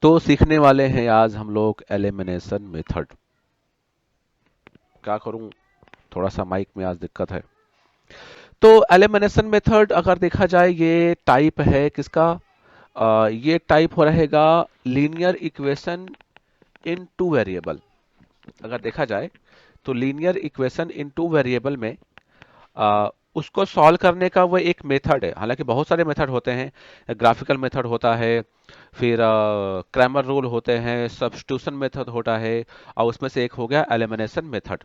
तो सीखने वाले हैं आज हम लोग एलिमिनेशन मेथड। क्या करूं, थोड़ा सा माइक में आज दिक्कत है। तो एलिमिनेशन मेथड अगर देखा जाए ये टाइप है किसका, ये टाइप हो रहेगा linear equation in two variable. अगर देखा जाए तो linear equation in two variable में उसको सॉल्व करने का वो एक मेथड है। हालांकि बहुत सारे मेथड होते हैं, ग्राफिकल मेथड होता है, फिर क्रैमर रूल होते हैं, सब्स्टिट्यूशन मेथड होता है, और उसमें से एक हो गया एलिमिनेशन मेथड।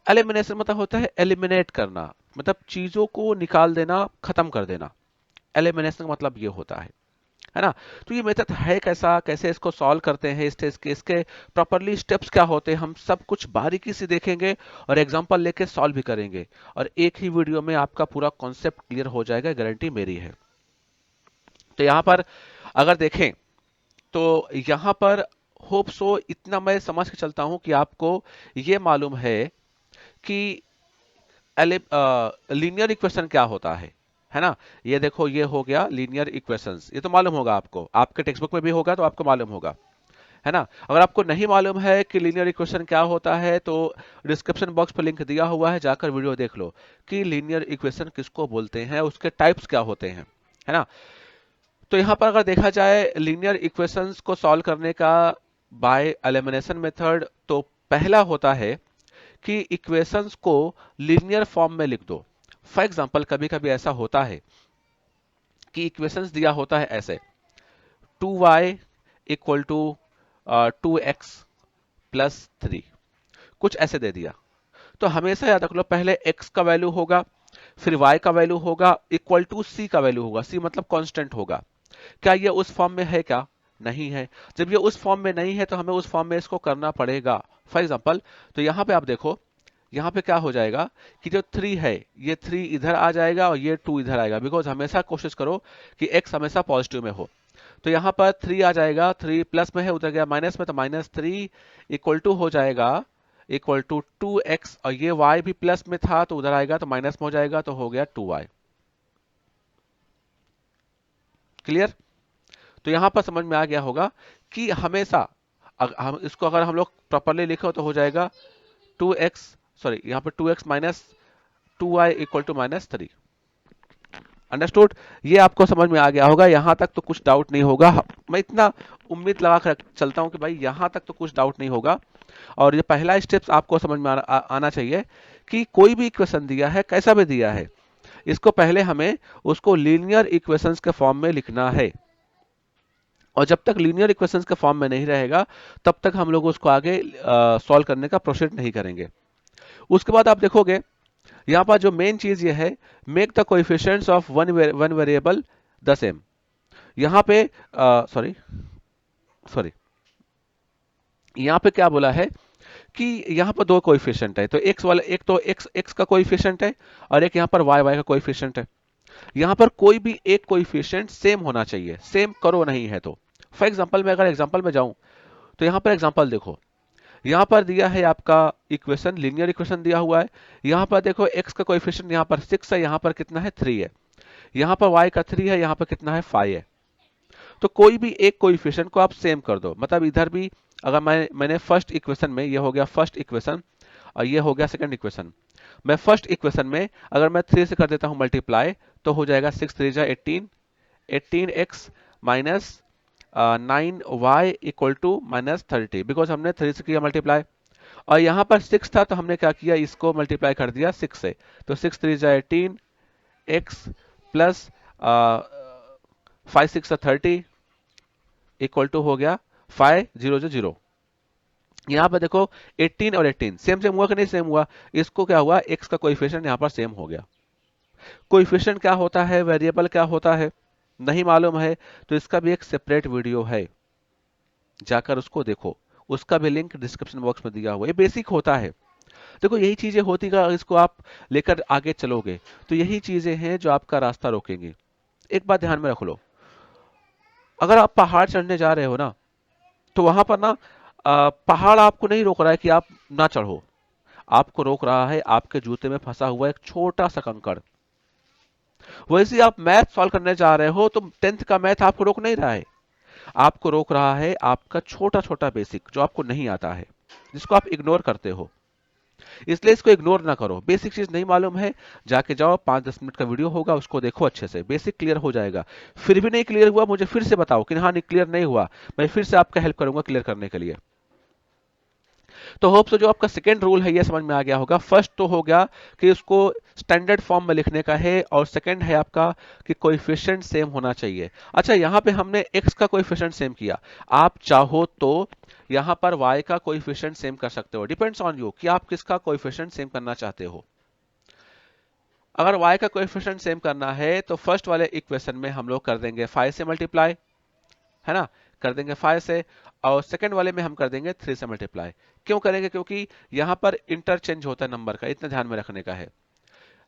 एलिमिनेशन मतलब होता है एलिमिनेट करना, मतलब चीजों को निकाल देना, खत्म कर देना। एलिमिनेशन का मतलब ये होता है ना। तो ये मेथड है कैसा, कैसे इसको सॉल्व करते हैं, इसके प्रॉपरली स्टेप्स क्या होते हैं, हम सब कुछ बारीकी से देखेंगे और एग्जांपल लेके सॉल्व भी करेंगे। और एक ही वीडियो में आपका पूरा कॉन्सेप्ट क्लियर हो जाएगा, गारंटी मेरी है। तो यहाँ पर अगर देखें तो यहाँ पर होप सो इतना मैं समझ के चलता हूं कि आपको ये मालूम है कि लीनियर इक्वेशन क्या होता है ना। ये देखो, ये हो गया लीनियर इक्वेशंस, ये तो मालूम होगा आपको, आपके टेक्स्ट बुक में भी होगा तो आपको मालूम होगा, है ना। अगर आपको नहीं मालूम है कि लीनियर इक्वेशन क्या होता है तो डिस्क्रिप्शन बॉक्स पर लिंक दिया हुआ है, जाकर वीडियो देख लो कि लीनियर इक्वेशन किसको बोलते हैं, उसके टाइप्स क्या होते हैं, है ना। तो यहाँ पर अगर देखा जाए लीनियर इक्वेशंस को सॉल्व करने का बाय एलिमिनेशन मेथड, तो पहला होता है कि इक्वेशंस को लीनियर फॉर्म में लिख दो। फॉर एग्जांपल कभी कभी ऐसा होता है कि इक्वेशंस दिया होता है ऐसे, 2y equal to 2x plus 3, कुछ ऐसे दे दिया। तो हमेशा याद रख लो, पहले x का वैल्यू होगा, फिर y का वैल्यू होगा, इक्वल टू c का वैल्यू होगा, c मतलब कांस्टेंट होगा। क्या ये उस फॉर्म में है? क्या नहीं है। जब ये उस फॉर्म में नहीं है तो हमें उस फॉर्म में इसको करना पड़ेगा। फॉर एग्जांपल, तो यहाँ पे आप देखो, यहाँ पे क्या हो जाएगा कि जो 3 है, ये 3 इधर आ जाएगा और ये 2 इधर आएगा, बिकॉज हमेशा कोशिश करो कि x हमेशा पॉजिटिव में हो। तो यहाँ पर 3 आ जाएगा, 3 प्लस में है, उधर गया माइनस में, तो -3 इक्वल टू हो जाएगा इक्वल टू 2x, और ये y भी प्लस में था तो उधर आएगा तो माइनस में हो जाएगा, तो हो गया 2y। क्लियर। तो यहां पर समझ में आ गया होगा कि हमेशा हम इसको अगर हम लोग प्रॉपरली लिखे तो हो जाएगा 2x, सॉरी यहाँ पे 2x minus 2y equal to -3। Understood. ये आपको समझ में आ गया होगा, यहां तक तो कुछ डाउट नहीं होगा। मैं इतना उम्मीद लगा कर चलता हूं कि भाई यहां तक तो कुछ डाउट नहीं होगा। और ये पहला स्टेप्स आपको समझ में आना चाहिए कि कोई भी इक्वेशन दिया है, कैसा भी दिया है, इसको पहले हमें उसको लीनियर इक्वेशंस के फॉर्म में लिखना है। और जब तक लीनियर इक्वेशंस के फॉर्म में नहीं रहेगा तब तक हम लोग उसको आगे सॉल्व करने का प्रोसीड नहीं करेंगे। उसके बाद आप देखोगे यहाँ पर जो मेन चीज ये है, make the coefficients of one variable the same. यहाँ पे सॉरी सॉरी यहाँ पे क्या बोला है कि यहाँ पर दो कोएफिशिएंट है, तो x वाला, एक तो x का कोएफिशिएंट है और एक यहाँ पर y का कोएफिशिएंट है। यहाँ पर कोई भी एक कोएफिशिएंट सेम होना चाहिए, सेम करो नहीं है तो। फॉर एग्जांपल मैं अगर एग्जांपल में जाऊं तो यहाँ पर एग्जांपल देखो, यहाँ पर दिया है आपका इक्वेशन, लीनियर इक्वेशन दिया हुआ है। यहाँ पर देखो x का कोएफिशिएंट यहाँ पर 6 है, यहाँ पर कितना है 3 है, यहाँ पर y का 3 है, यहाँ पर कितना है 5 है। तो कोई भी एक कोएफिशिएंट को आप सेम कर दो, मतलब इधर भी अगर मैंने फर्स्ट इक्वेशन में, ये हो गया फर्स्ट इक्वेशन और ये हो गया सेकंड इक्वेशन। मैं फर्स्ट इक्वेशन में अगर मैं 3 से कर देता हूं मल्टीप्लाई तो हो जाएगा 6 3 जा 18, 18x minus 9y equal to -30, because हमने 3 से किया मल्टीप्लाई। और यहाँ पर 6 था तो हमने क्या किया, इसको मल्टीप्लाई कर दिया 6 से, तो 6 3 जा 18 x प्लस 5 6 30 इक्वल टू हो गया 5 0 0। यहाँ पर देखो 18 और 18 सेम सेम हुआ कि नहीं सेम हुआ। इसको क्या हुआ, x का कोएफिशिएंट यहाँ पर सेम हो गया। कोएफिशिएंट क्या होता है, वेरिएबल क्या होता है, नहीं मालूम है तो इसका भी एक सेपरेट वीडियो है, जाकर उसको देखो, उसका भी लिंक डिस्क्रिप्शन बॉक्स में दिया हुआ है। ये बेसिक होता है। देखो यही चीजें होती का, इसको आप लेकर आगे चलोगे तो यही चीजें हैं जो आपका रास्ता रोकेंगी। एक बात ध्यान में रख लो, अगर आप पहाड़ चढ़ने जा रहे हो ना, तो वहां पर ना पहाड़ आपको नहीं रोक रहा है कि आप ना चढ़ो, आपको रोक रहा है आपके जूते में फंसा हुआ एक छोटा सा कंकड़। वैसे ही आप मैथ सॉल्व करने जा रहे हो तो 10th का मैथ आपको रोक नहीं रहा है, आपको रोक रहा है आपका छोटा छोटा बेसिक जो आपको नहीं आता है, जिसको आप इग्नोर करते हो। इसलिए इसको इग्नोर ना करो। बेसिक चीज नहीं मालूम है, जाके जाओ, 5-10 मिनट का वीडियो होगा, उसको देखो अच्छे से, बेसिक क्लियर हो जाएगा। फिर भी नहीं क्लियर हुआ, मुझे फिर से बताओ कि हाँ नहीं क्लियर नहीं हुआ, मैं फिर से आपका हेल्प करूंगा क्लियर करने के लिए। तो होप सो जो आपका सेकेंड रूल है ये समझ में आ गया होगा। फर्स्ट तो हो गया कि उसको स्टैंडर्ड फॉर्म में लिखने का है, और सेकंड है आपका कि कोएफिशिएंट सेम होना चाहिए। अच्छा, यहाँ पे हमने x का कोएफिशिएंट सेम किया, आप चाहो तो यहाँ पर y का कोएफिशिएंट सेम कर सकते हो, डिपेंड्स ऑन यू कि आप किसका कोएफिशिएंट सेम करना चाहते हो। अगर y का कोएफिशिएंट सेम करना है तो फर्स्ट वाले इक्वेशन में हम लोग कर देंगे 5 से मल्टीप्लाई, है ना, कर देंगे 5 से, और सेकंड वाले में हम कर देंगे 3 से मल्टीप्लाई। क्यों करेंगे? क्योंकि यहां पर इंटरचेंज होता है नंबर का, इतना ध्यान में रखने का है।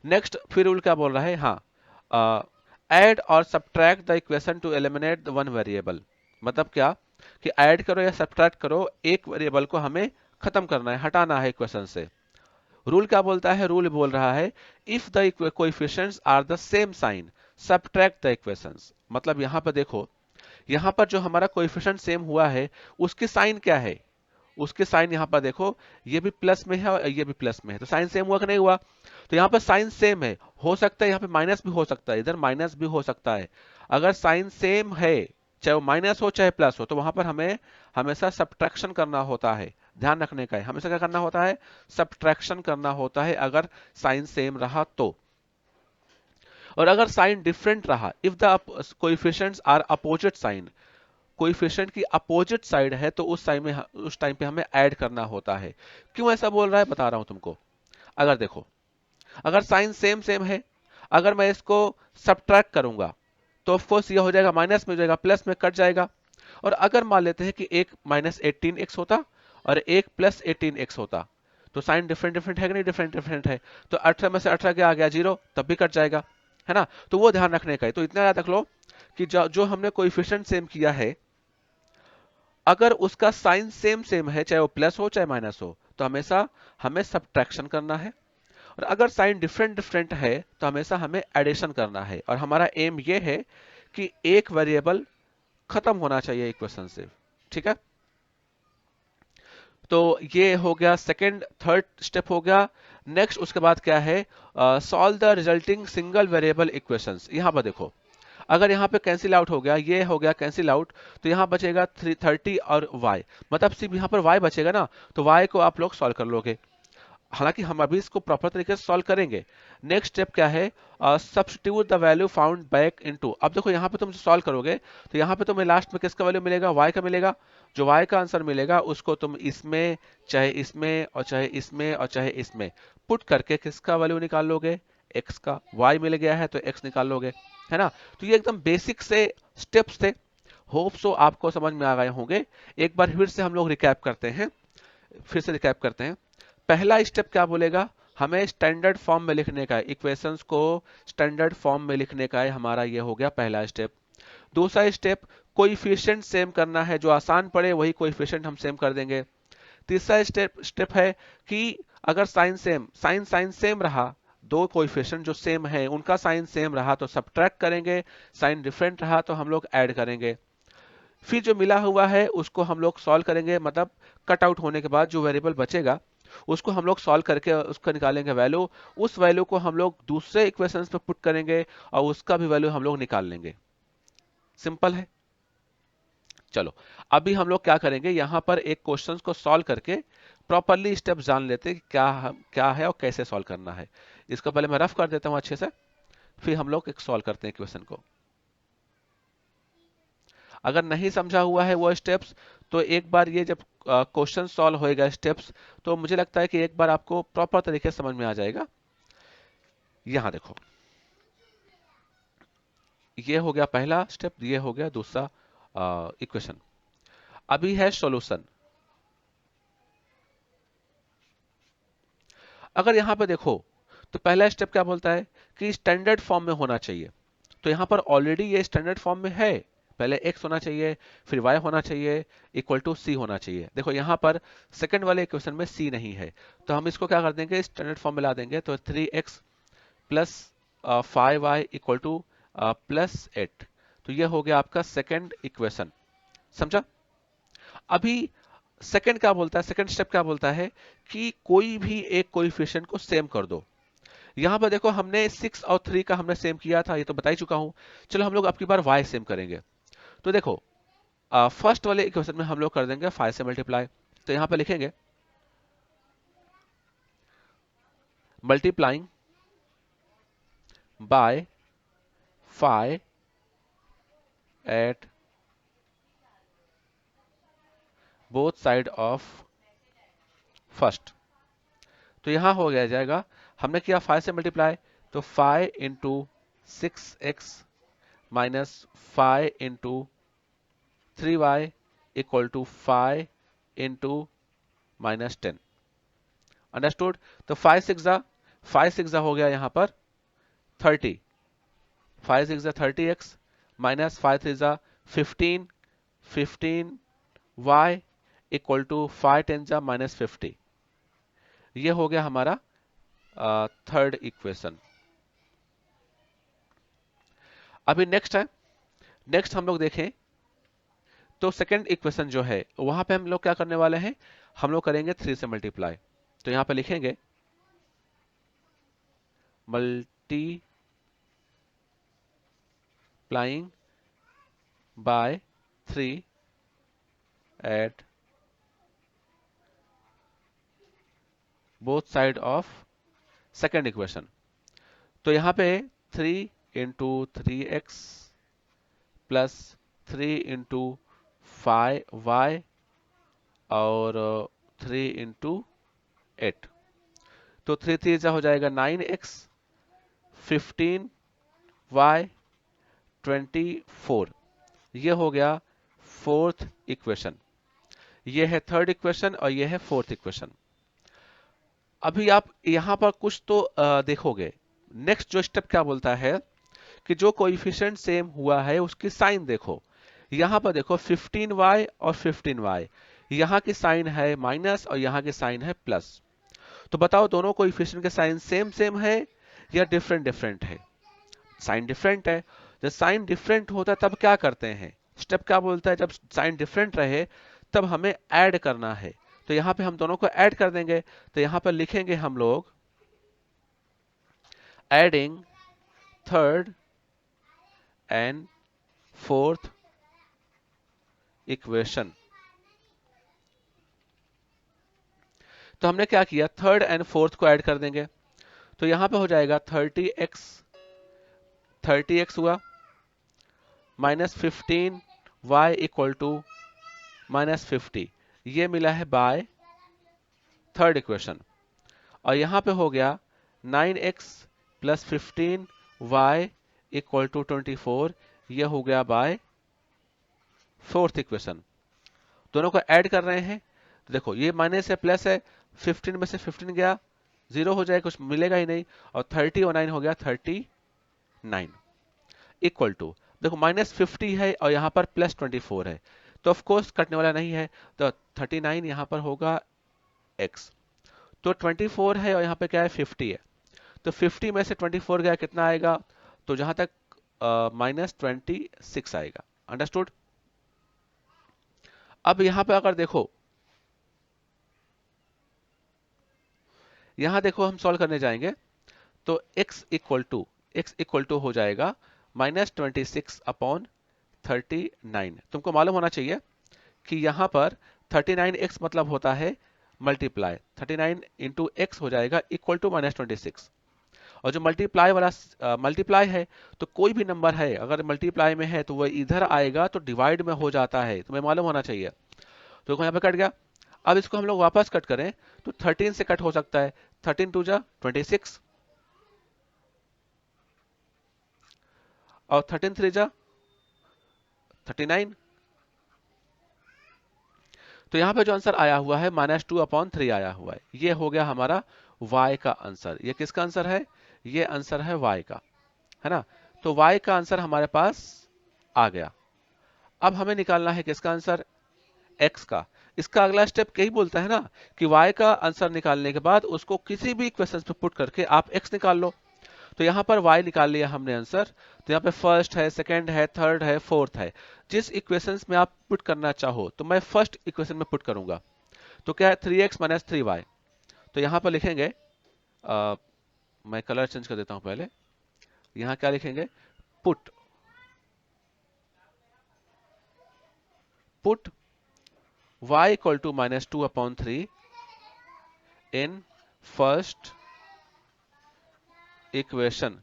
नेक्स्ट फिर रूल क्या बोल रहा है, हाँ, ऐड और subtract the equation two eliminate the one variable. मतलब क्या कि ऐड करो या सब्ट्रैक्ट करो, एक वेरिएबल को हमें खत्म करना है, हटाना है इक्वेशन से। रूल क्या बोलता है? रूल बोल रहा है if the coefficients are the same sign subtract the equations. मतलब यहां पर देखो, यहां पर जो हमारा कोएफिशिएंट सेम हुआ है उसकी साइन क्या है, उसके साइन यहां पर देखो, ये भी प्लस में है और ये भी प्लस में है, तो साइन सेम हुआ कि नहीं हुआ? तो यहां पर साइन सेम है, हो सकता है यहां पे माइनस भी हो सकता है, इधर माइनस भी हो सकता है। अगर साइन सेम है, चाहे वो माइनस हो चाहे प्लस हो, तो वहां पर हमें हमेशा सब्ट्रैक्शन करना होता है। ध्यान रखने का है, हमेशा क्या करना होता है? सब्ट्रैक्शन करना होता है, अगर साइन सेम रहा तो। और अगर साइन डिफरेंट रहा, if the coefficients are opposite sign, coefficient की अपोजिट साइड है, तो उस टाइम पे हमें ऐड करना होता है। क्यों ऐसा बोल रहा है बता रहा हूं तुमको। अगर देखो, अगर साइन सेम सेम है, अगर मैं इसको सब्ट्रैक्ट करूंगा तो ऑफकोर्स ये हो जाएगा माइनस में हो जाएगा, प्लस में कट जाएगा। और अगर मान लेते हैं कि एक -18x होता और एक +18x होता, तो साइन डिफरेंट डिफरेंट है कि नहीं? डिफरेंट डिफरेंट है, तो 18 में से 18 क्या आ गया? 0, तब भी कट जाएगा, है ना। तो वो ध्यान रखने का है। तो इतना याद रख लो कि जो हमने कोएफिशिएंट सेम किया है, अगर उसका साइन सेम सेम है, चाहे वो प्लस हो चाहे माइनस हो, तो हमेशा हमें सब्ट्रैक्शन करना है। और अगर साइन डिफरेंट डिफरेंट है तो हमेशा हमें एडिशन करना है। और हमारा एम ये है कि एक वेरिएबल खत्म होना चाहिए इक्वेशन से, ठीक है। तो ये हो गया सेकंड, थर्ड स्टेप हो गया। नेक्स्ट उसके बाद क्या है? Solve the resulting single variable equations. यहां पर देखो, अगर यहाँ पे कैंसिल आउट हो गया, ये हो गया कैंसिल आउट, तो यहाँ बचेगा 330 और y, मतलब सिर्फ यहाँ पर y बचेगा ना, तो y को आप लोग सॉल्व कर लोगे। हालांकि हम अभी इसको प्रॉपर तरीके से सॉल्व करेंगे। नेक्स्ट स्टेप क्या है? Substitute the value found back into. अब देखो यहाँ पे तुम सॉल्व करोगे तो यहाँ पे तुम्हें लास्ट में किसका वैल्यू मिलेगा? y का मिलेगा। जो y का आंसर मिलेगा उसको तुम इसमें, चाहे इसमें और चाहे इसमें और चाहे इसमें पुट करके किसका वैल्यू निकाल लोगे? x का। y मिल गया है तो x निकाल लोगे, है ना। तो ये एकदम बेसिक से स्टेप्स थे, होप सो आपको समझ में आ गए होंगे। एक बार फिर से हम लोग रिकैप करते हैं, फिर से रिकैप करते हैं। पहला स्टेप क्या बोलेगा? हमें स्टैंडर्ड फॉर्म में लिखने का है, इक्वेशंस को स्टैंडर्ड फॉर्म में लिखने का है, हमारा ये हो गया पहला स्टेप। दूसरा स्टेप, कोइफिशिएंट सेम करना है, जो आसान पड़े वही कोइफिशिएंट हम सेम कर देंगे। तीसरा स्टेप है कि अगर साइन साइन सेम रहा, दो कोइफिशिएंट जो सेम है उनका साइन सेम रहा तो सब्ट्रैक्ट करेंगे, साइन डिफरेंट रहा तो हम लोग ऐड करेंगे। फिर जो मिला हुआ है उसको हम लोग सॉल्व करेंगे, मतलब कट आउट होने के बाद जो वेरिएबल बचेगा उसको हम लोग सॉल्व करके उसका निकालेंगे वैल्यू। उस वैल्यू को हम लोग दूसरे इक्वेशंस पे पुट करेंगे और उसका भी वैल्यू हम लोग निकाल लेंगे। सिंपल है। चलो, अभी हम लोग क्या करेंगे, यहां पर एक क्वेश्चंस को सॉल्व करके प्रॉपरली स्टेप जान लेते हैं कि क्या है और कैसे सॉल्व करना है। इसको पहले मैं रफ कर देता हूं अच्छे से, फिर हम लोग एक सॉल्व करते हैं क्वेश्चन को। अगर नहीं समझा हुआ है वो स्टेप्स, तो एक बार ये जब क्वेश्चन सॉल्व होएगा स्टेप्स, तो मुझे लगता है कि एक बार आपको प्रॉपर तरीके से समझ में आ जाएगा। यहां देखो, ये हो गया पहला स्टेप, ये हो गया दूसरा इक्वेशन। अभी है सॉल्यूशन। अगर यहां पे देखो तो पहला स्टेप क्या बोलता है कि स्टैंडर्ड फॉर्म में होना चाहिए। तो यहां पर ऑलरेडी ये स्टैंडर्ड फॉर्म में है, पहले x होना चाहिए, फिर y होना चाहिए, इक्वल टू c होना चाहिए। देखो यहां पर सेकंड वाले इक्वेशन में c नहीं है, तो हम इसको क्या कर देंगे? स्टैंडर्ड फॉर्म में ला देंगे। तो 3x plus 5y equal to +8। तो ये हो गया आपका सेकंड इक्वेशन, समझा? अभी सेकंड क्या बोलता है, सेकंड स्टेप क्या बोलता है कि कोई भी एक कोएफिशिएंट को सेम कर दो। यहां पर देखो हमने 6 और 3 का हमने सेम किया था, ये तो बता ही चुका हूं। चलो हम लोग अब की बार y सेम करेंगे। तो देखो फर्स्ट वाले इक्वेशन में हम लोग कर देंगे 5 से मल्टीप्लाई। तो यहां पे लिखेंगे multiplying by 5 at both side of first. तो यहां हो गया जाएगा, हमने किया 5 से मल्टीप्लाई, तो 5 into 6x minus 5 into 3y equal to 5 into minus 10। Understood? तो 5 6 हो गया यहां पर 30, 5 6 30x minus 5 3 15, 15y equal to 5 10 minus 50। ये हो गया हमारा थर्ड इक्वेशन। अभी नेक्स्ट है, नेक्स्ट हम लोग देखें तो सेकंड इक्वेशन जो है वहां पे हम लोग क्या करने वाले हैं, हम लोग करेंगे 3 से मल्टीप्लाई। तो यहां पे लिखेंगे multiplying by 3 at both side of second equation. तो यहां पे 3 into 3x plus 3 into 5y और 3 इंटू 8। तो 3 3 हो जाएगा 9x, 15y 24। ये हो गया फोर्थ इक्वेशन। ये है थर्ड इक्वेशन और ये है फोर्थ इक्वेशन। अभी आप यहां पर कुछ तो देखोगे, नेक्स्ट जो स्टेप क्या बोलता है कि जो कोएफिशिएंट सेम हुआ है उसकी साइन देखो। यहां पर देखो 15y और 15y, यहां की साइन है माइनस और यहां की साइन है प्लस। तो बताओ दोनों कोएफिशिएंट के साइन सेम सेम है या डिफरेंट डिफरेंट है? साइन डिफरेंट है। जब साइन डिफरेंट होता है तब क्या करते हैं, स्टेप क्या बोलता है, जब साइन डिफरेंट रहे तब हमें ऐड करना है। तो यहां पे हम दोनों को ऐड कर देंगे। तो यहां पर लिखेंगे हम लोग adding third and fourth equation. तो हमने क्या किया, थर्ड एंड फोर्थ को ऐड कर देंगे। तो यहां पे हो जाएगा 30x हुआ minus 15y equal to minus 50। ये मिला है बाय थर्ड इक्वेशन। और यहां पे हो गया 9x plus 15y equal to 24। ये हो गया बाय फोर्थ इक्वेशन। दोनों को ऐड कर रहे हैं। तो देखो ये माइनस है प्लस है, 15 में से 15 गया, 0 हो जाएगा, कुछ मिलेगा ही नहीं। और 30 और 9 हो गया 39 इक्वल टू, देखो माइनस 50 है और यहाँ पर प्लस 24 है, तो ऑफ कोर्स कटने वाला नहीं है। तो 39 यहाँ पर होगा x। तो 24 है और यहाँ पे क्या है 50 है। तो 50 में से 24 गया कितना आएगा, तो जहां तक -26 आएगा। अंडरस्टूड? अब यहां पे अगर देखो, यहां देखो हम सॉल्व करने जाएंगे तो x इक्वल टू हो जाएगा -26 अपॉन 39। तुमको मालूम होना चाहिए कि यहां पर 39x मतलब होता है मल्टीप्लाई, 39 इंटू एक्स हो जाएगा इक्वल टू -26। और जो मल्टीप्लाई वाला मल्टीप्लाई है, तो कोई भी नंबर है अगर मल्टीप्लाई में है तो वह इधर आएगा तो डिवाइड में हो जाता है, तुम्हें मालूम होना चाहिए। तो यहाँ पे कट गया। अब इसको हम लोग वापस कट करें तो 13 से कट हो सकता है, 13 टू जा 26 और 13 3 जा 39। तो यहाँ पे जो आंसर आया हुआ है -2/3 आया हुआ है। ये हो गया हमारा y का आंसर। ये किसका आंसर है, ये आंसर है y का, है ना। तो y का आंसर हमारे पास आ गया। अब हमें निकालना है किसका आंसर, x का। इसका अगला स्टेप यही बोलता है ना कि y का आंसर निकालने के बाद उसको किसी भी क्वेश्चन पे पुट करके आप x निकाल लो। तो यहाँ पर y निकाल लिया हमने आंसर। तो यहाँ पे फर्स्ट है, सेकंड है, थर्ड है, फोर्थ है। जिस इक्वेशंस में आप पुट करना चाहो तो मैं फर्स्ट इक्वेशन में पुट करूंगा। तो क्या है 3x माइनस 3y। तो यहाँ पर लिखेंगे मैं कलर चेंज कर देता हूं पहले। यहाँ क्या लिखेंगे, put put y equal to minus 2/3 in first equation.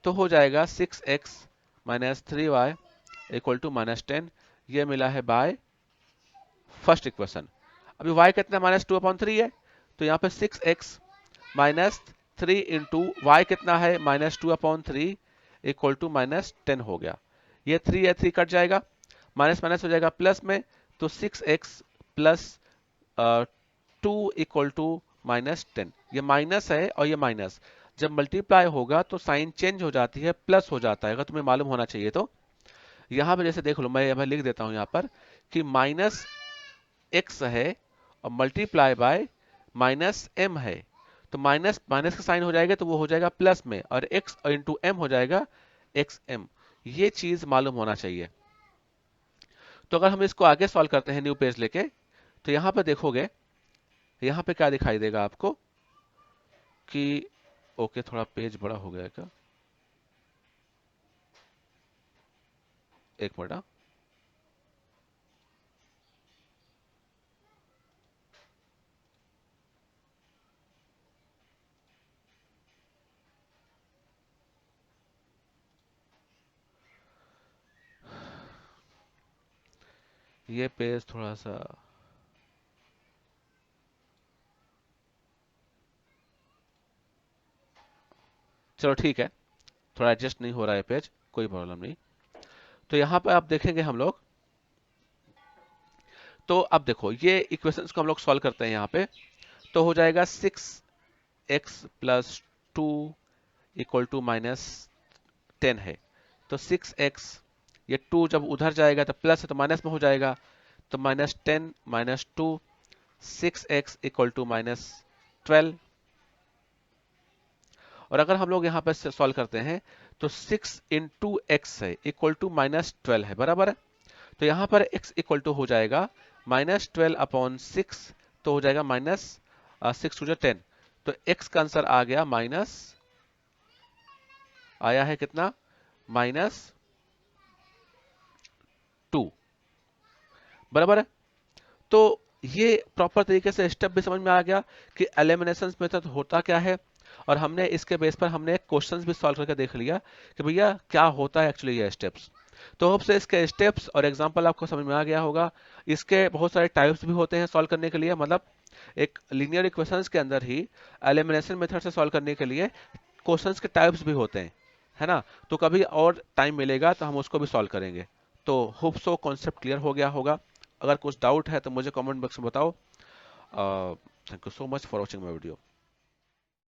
तो हो जाएगा 6x minus 3y equal to minus 10। ये मिला है बाय फर्स्ट इक्वेशन। अभी y कितना -2/3 है, तो यहाँ पे 6x माइनस 3 इंटू वाई कितना है -2/3 इक्वल टू -10 हो गया। ये 3 या 3 कट जाएगा, माइनस माइनस हो जाएगा प्लस में। तो 6x प्लस 2 इक्वल टू -10। ये माइनस है और ये माइनस जब मल्टीप्लाई होगा तो साइन चेंज हो जाती है, प्लस हो जाता है, अगर तुम्हें मालूम होना चाहिए तो। यहाँ पे जैसे देख लो, मैं लिख देता हूँ यहाँ पर कि माइनस एक्स है और मल्टीप्लाई बाय माइनस एम है। तो माइनस माइनस का साइन हो जाएगा तो वो हो जाएगा प्लस में, और एक्स इंटू एम हो जाएगा एक्स एम। ये चीज मालूम होना चाहिए। तो अगर हम इसको आगे सॉल्व करते हैं न्यू पेज लेके, तो यहाँ पे देखोगे, यहाँ पे क्या दिखाई देगा आपको कि ओके थोड़ा पेज बड़ा हो गया क्या, एक मिनट। ये पेज थोड़ा सा, चलो ठीक है, थोड़ा एडजस्ट नहीं हो रहा है पेज, कोई प्रॉब्लम नहीं। तो यहाँ पे आप देखेंगे हम लोग, तो अब देखो ये इक्वेशंस को हम लोग सॉल्व करते हैं यहाँ पे। तो हो जाएगा 6x प्लस 2 इक्वल टू -10 है। तो 6x, ये 2 जब उधर जाएगा तो प्लस है तो माइनस में हो जाएगा। तो -10 -2, 6x इक्वल टू -12। और अगर हम लोग यहाँ पे सॉल्व करते हैं तो 6 इंटू एक्स है इक्वल टू -12 है, बराबर है। तो यहाँ पर x इक्वल टू हो जाएगा -12/6। तो हो जाएगा -6 टू 10। तो x का आंसर आ गया आया है कितना, -2, बराबर है। तो ये प्रॉपर तरीके से स्टेप भी समझ में आ गया कि एलिमिनेशन मेथड होता क्या है, और हमने इसके बेस पर हमने क्वेश्चंस भी सॉल्व करके देख लिया कि भैया क्या होता है एक्चुअली ये स्टेप्स। तो होप से इसके स्टेप्स और एग्जांपल आपको समझ में आ गया होगा। इसके बहुत सारे टाइप्स भी होते हैं सॉल्व करने के लिए, मतलब एक लीनियर इक्वेशंस के अंदर ही एलिमिनेशन मेथड से सॉल्व करने के लिए क्वेश्चंस के टाइप्स भी होते हैं, है ना। तो कभी और टाइम मिलेगा तो हम उसको भी सॉल्व करेंगे। तो होप सो कॉन्सेप्ट क्लियर हो गया होगा। अगर कुछ डाउट है तो मुझे कमेंट बॉक्स में बताओ। Thank you so much for watching my video.